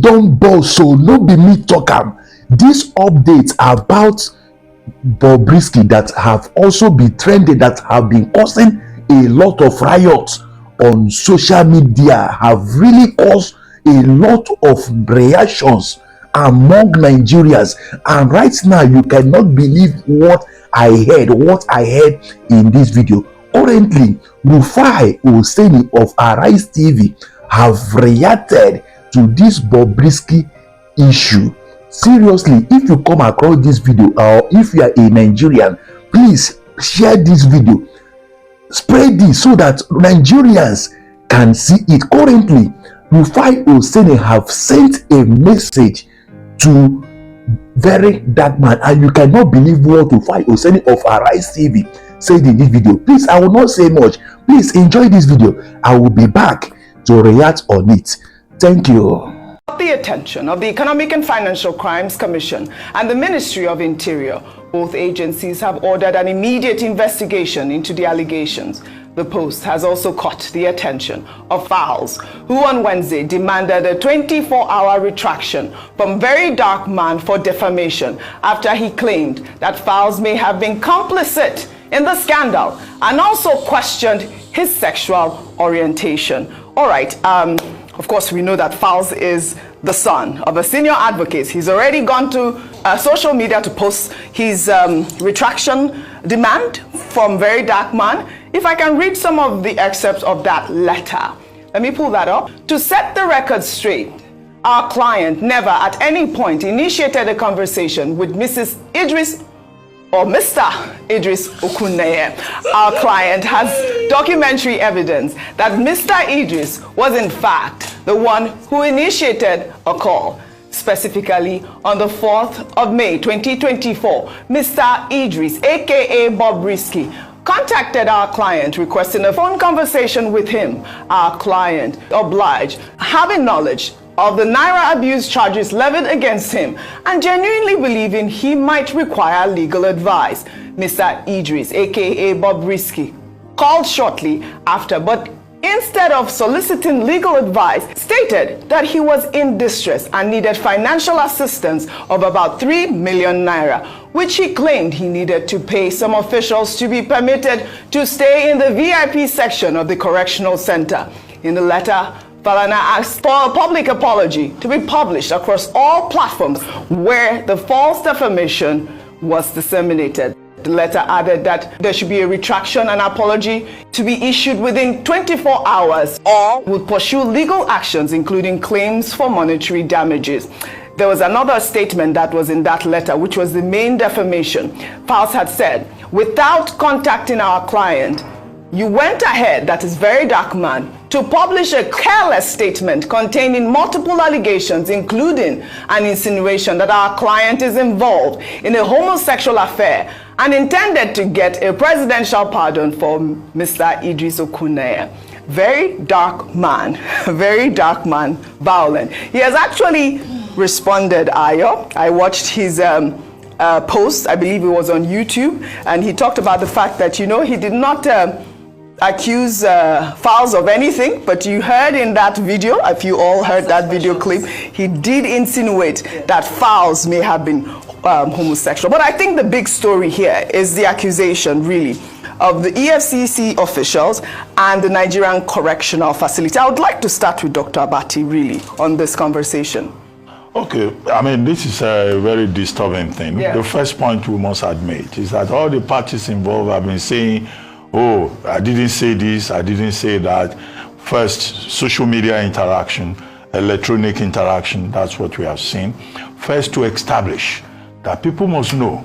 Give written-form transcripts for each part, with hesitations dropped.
don't boss, so no be me talk am. These updates about Bobrisky that have also been trending, that have been causing a lot of riots on social media, have really caused a lot of reactions among Nigerians. And right now, you cannot believe what I heard in this video. Currently, Rufai Oseni of Arise TV have reacted to this Bobrisky issue. Seriously, if you come across this video, or if you are a Nigerian, please share this video, spread this so that Nigerians can see it. Currently, Rufai Oseni have sent a message to Very Dark Man, and you cannot believe what Rufai Oseni of Arise TV said in this video. Please, I will not say much. Please enjoy this video. I will be back to react on it. Thank you. The attention of the Economic and Financial Crimes Commission and the Ministry of Interior. Both agencies have ordered an immediate investigation into the allegations. The Post has also caught the attention of Falz, who on Wednesday demanded a 24-hour retraction from Very Dark Man for defamation after he claimed that Falz may have been complicit in the scandal and also questioned his sexual orientation. All right, of course, we know that Falz is the son of a senior advocate. He's already gone to social media to post his retraction demand from Very Dark Man. If I can read some of the excerpts of that letter. Let me pull that up. To set the record straight, our client never at any point initiated a conversation with Mrs. Idris or Mr. Idris Okuneye. Our client has documentary evidence that Mr. Idris was in fact the one who initiated a call. Specifically, on the 4th of May 2024, Mr. Idris, aka Bobrisky, contacted our client requesting a phone conversation with him. Our client obliged, having knowledge of the Naira abuse charges levied against him and genuinely believing he might require legal advice. Mr. Idris, aka Bobrisky, called shortly after, but instead of soliciting legal advice, stated that he was in distress and needed financial assistance of about 3 million naira, which he claimed he needed to pay some officials to be permitted to stay in the VIP section of the correctional center. In the letter, Falana asked for a public apology to be published across all platforms where the false defamation was disseminated. The letter added that there should be a retraction and apology to be issued within 24 hours or would pursue legal actions, including claims for monetary damages. There was another statement that was in that letter, which was the main defamation. Falz had said, without contacting our client, you went ahead, that is Very Dark Man, to publish a careless statement containing multiple allegations, including an insinuation that our client is involved in a homosexual affair and intended to get a presidential pardon for Mr. Idris Okuneye. Very Dark Man, Very Dark Man, violent. He has actually responded, Ayo. I watched his post, I believe it was on YouTube, and he talked about the fact that, you know, he did not accuse Falz of anything, but you heard in that video, if you all heard that video clip, he did insinuate that Falz may have been homosexual. But I think the big story here is the accusation, really, of the EFCC officials and the Nigerian Correctional Facility. I would like to start with Dr. Abati, really, on this conversation. Okay, I mean, this is a very disturbing thing. Yeah. The first point we must admit is that all the parties involved have been saying, oh, I didn't say this, I didn't say that. First, social media interaction, electronic interaction, that's what we have seen. First, to establish that people must know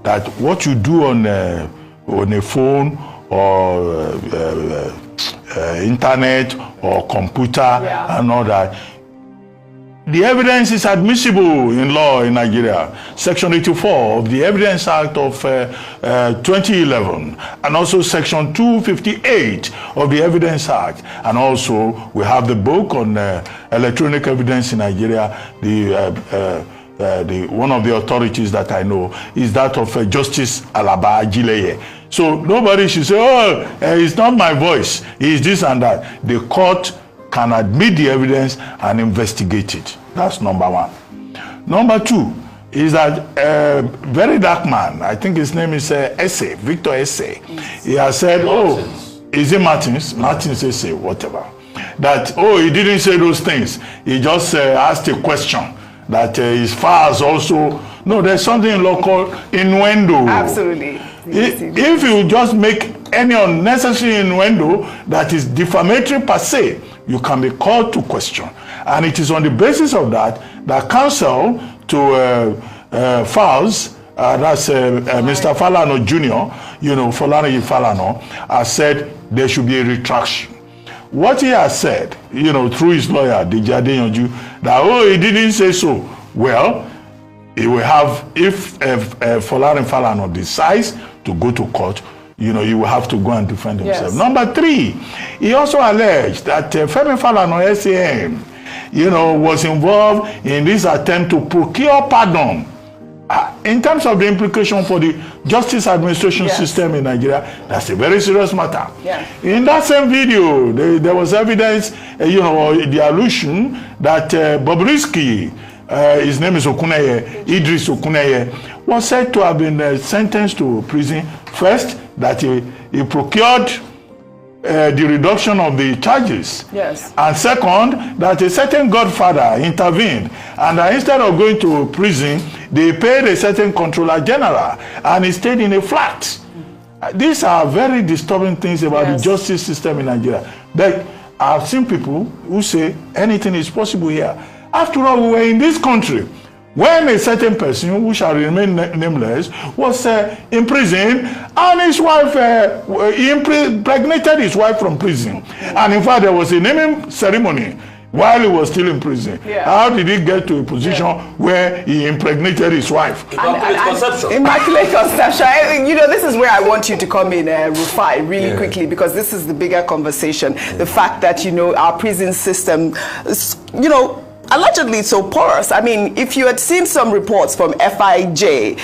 that what you do on a phone or internet or computer and all that, the evidence is admissible in law in Nigeria. Section 84 of the Evidence Act of 2011, and also Section 258 of the Evidence Act. And also, we have the book on electronic evidence in Nigeria. One of the authorities that I know is that of Justice Alaba Ajileye. So nobody should say, oh, it's not my voice, it's this and that. The court can admit the evidence and investigate it. That's number one. Number two is that a very dark man, I think his name is Victor Esse. He has said, is it Martins? Martins Esse, whatever. That, he didn't say those things. He just asked a question that his Falz also. No, there's something in law called innuendo. Absolutely. If you just make any unnecessary innuendo that is defamatory per se, you can be called to question. And it is on the basis of that counsel to Falz, that's Mr. Falano Jr., Falana Falano, has said there should be a retraction. What he has said, through his lawyer, Deji Adeyanju, that, he didn't say so. Well, he will have, if Falana decides to go to court, he will have to go and defend himself. Yes. Number three, he also alleged that Femi Falana, SAN, was involved in this attempt to procure pardon. In terms of the implication for the justice administration system in Nigeria, that's a very serious matter. Yeah. In that same video, there was evidence, the allusion that Bobrisky, his name is Okuneye, Idris Okuneye, was said to have been sentenced to prison. First, that he procured the reduction of the charges. Yes. And second, that a certain godfather intervened, and instead of going to prison, they paid a certain controller general, and he stayed in a flat. These are very disturbing things about the justice system in Nigeria. But I've seen people who say anything is possible here. After all, we were in this country when a certain person, who shall remain nameless, was imprisoned, and his wife, he impregnated his wife from prison. And in fact, there was a naming ceremony while he was still in prison. Yeah. How did he get to a position where he impregnated his wife? Immaculate conception. Immaculate conception. This is where I want you to come in, Rufai, really quickly, because this is the bigger conversation. The fact that, our prison system, allegedly so porous. I mean, if you had seen some reports from FIJ,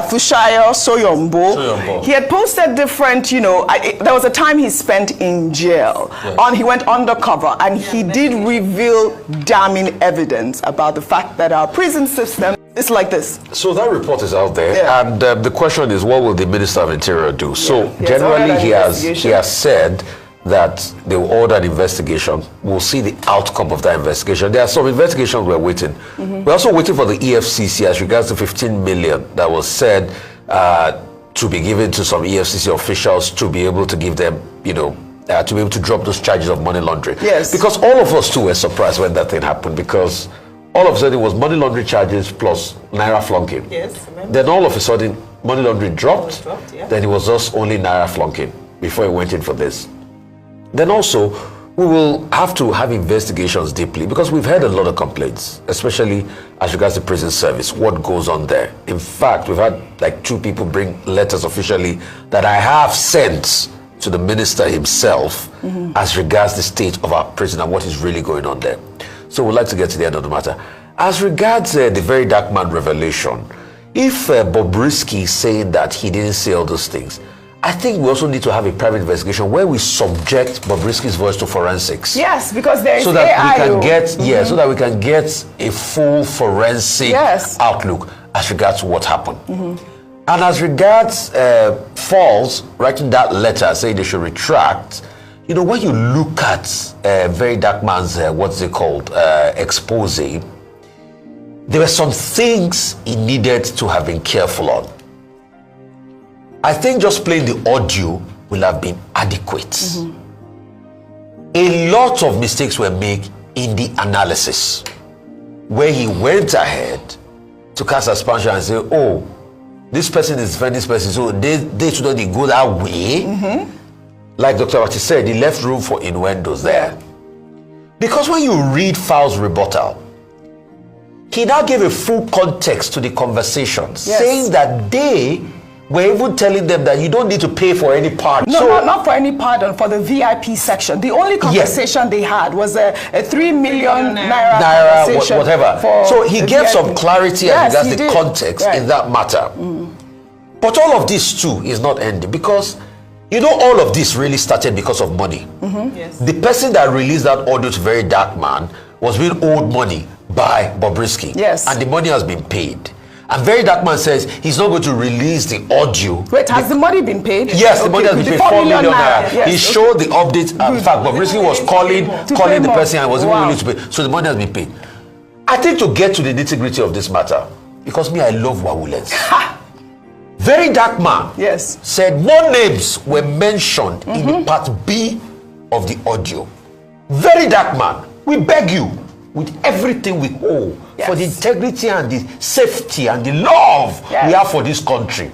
Fushayo Soyombo, he had posted different, there was a time he spent in jail. He went undercover, and he did reveal damning evidence about the fact that our prison system is like this. So that report is out there, and the question is, what will the Minister of Interior do? So generally, he has said that they will order an investigation. We'll see the outcome of that investigation. There are some investigations we're waiting. We're also waiting for the EFCC as regards to 15 million that was said to be given to some EFCC officials to be able to give them, to be able to drop those charges of money laundering. Yes. Because all of us too were surprised when that thing happened, because all of a sudden it was money laundering charges plus Naira flunking. Yes. Then all of a sudden money laundering dropped. Then it was just only Naira flunking before it went in for this. Then also, we will have to have investigations deeply, because we've heard a lot of complaints, especially as regards to prison service, what goes on there. In fact, we've had like 2 people bring letters officially that I have sent to the minister himself as regards the state of our prison and what is really going on there. So we'd like to get to the end of the matter. As regards the very dark man revelation, if Bobrisky is saying that he didn't say all those things, I think we also need to have a private investigation where we subject Bobrisky's voice to forensics. Yes, because there is so that AI. We can get so that we can get a full forensic outlook as regards what happened. And as regards Falz writing that letter saying they should retract, when you look at very dark man's expose, there were some things he needed to have been careful on. I think just playing the audio will have been adequate. A lot of mistakes were made in the analysis, where he went ahead to cast aspersion and say, oh, this person is defending this person, so they shouldn't go that way. Like Dr. Wati said, he left room for innuendos there. Because when you read Falz's rebuttal, he now gave a full context to the conversation, saying that they were even telling them that you don't need to pay for any pardon. No, not for any pardon, for the VIP section. The only conversation they had was a 3 million naira conversation. Whatever. So he gave some clarity as regards the context in that matter. But all of this too is not ending, because You know, all of this really started because of money. Yes. The person that released that audio to Very Dark Man was being owed money by Bobrisky. Yes. And the money has been paid. And Very Dark Man says he's not going to release the audio. Wait, has the money been paid? Yes, the money has been paid, 4 million naira. Yes. He showed the updates. In fact, Bobrisky was calling the person and was even willing to pay. So the money has been paid. I think to get to the nitty-gritty of this matter, because me, I love Wawulens. Very Dark Man said more names were mentioned in the part B of the audio. Very Dark Man, we beg you, with everything we owe, for the integrity and the safety and the love we have for this country,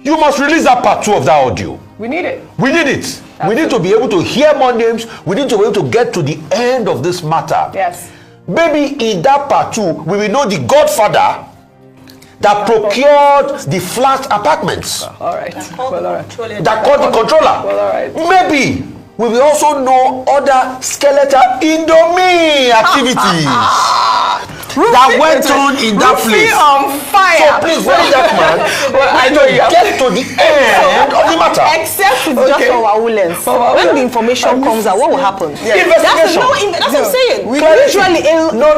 you must release that part 2 of that audio. We need it. We need it. Absolutely. We need to be able to hear more names. We need to be able to get to the end of this matter. Yes. Maybe in that part 2, we will know the godfather that procured the flat apartments. All right. Well, all right. That called the controller. Well, all right. Maybe we will also know other skeletal Indomie activities that went on in that place. On fire. So please, Very Dark Man, I know you get to the end of the matter. Except it's just for Wawulens. When the information comes out, what will happen? Investigation. That's what I'm saying. Usually, no.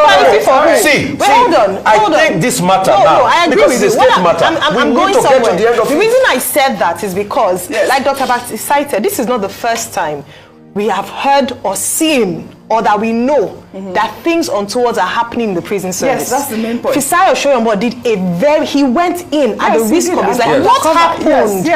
See, hold on. I take this matter now. No, I agree because with it's a you. state matter. I'm we going need to somewhere. get to the end of the it. reason I said that is because, like Dr. Basti cited, this is not the first time we have heard or seen or that we know that things untowards are happening in the prison service. Yes, that's the main point. Fisayo Shoyombo he went in at the risk of his life. What happened?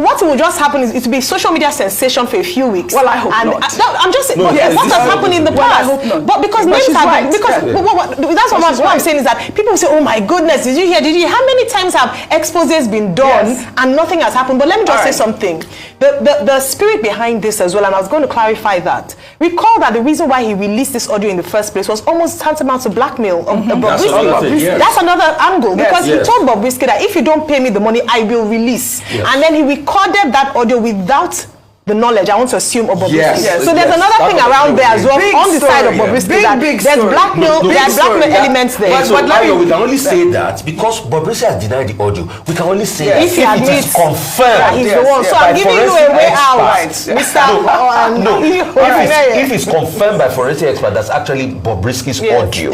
What will just happen is it will be social media sensation for a few weeks. Well, I hope not. I'm just saying, what has happened in the past? I hope not. But because names have right. that's what I'm saying is that people will say, oh my goodness, did you hear? How many times have exposés been done and nothing has happened? But let me just say something. The spirit behind this as well, and I was going to clarify that. Recall that the reason why he released this audio in the first place was almost tantamount to blackmail of Bobrisky. That's another angle, because he told Bobrisky that if you don't pay me the money, I will release. And then he recorded that audio without the knowledge, I want to assume, of Bobrisky. So there's another thing around there as well, on the side of Bobrisky, that there's blackmail, elements there. But we can only say that because Bobrisky has denied the audio. We can only say that if it is confirmed he's the one. So I'm giving you a way out, Mr. If it's confirmed by forensic expert that's actually Bobrisky's audio,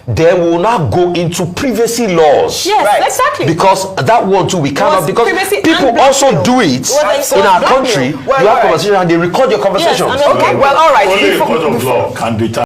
then we will now go into privacy laws. Yes, exactly. Because that one too, we cannot, because people also do it in our country. You have conversation and they record your conversation. Okay, well, all right. Only a court of law can determine.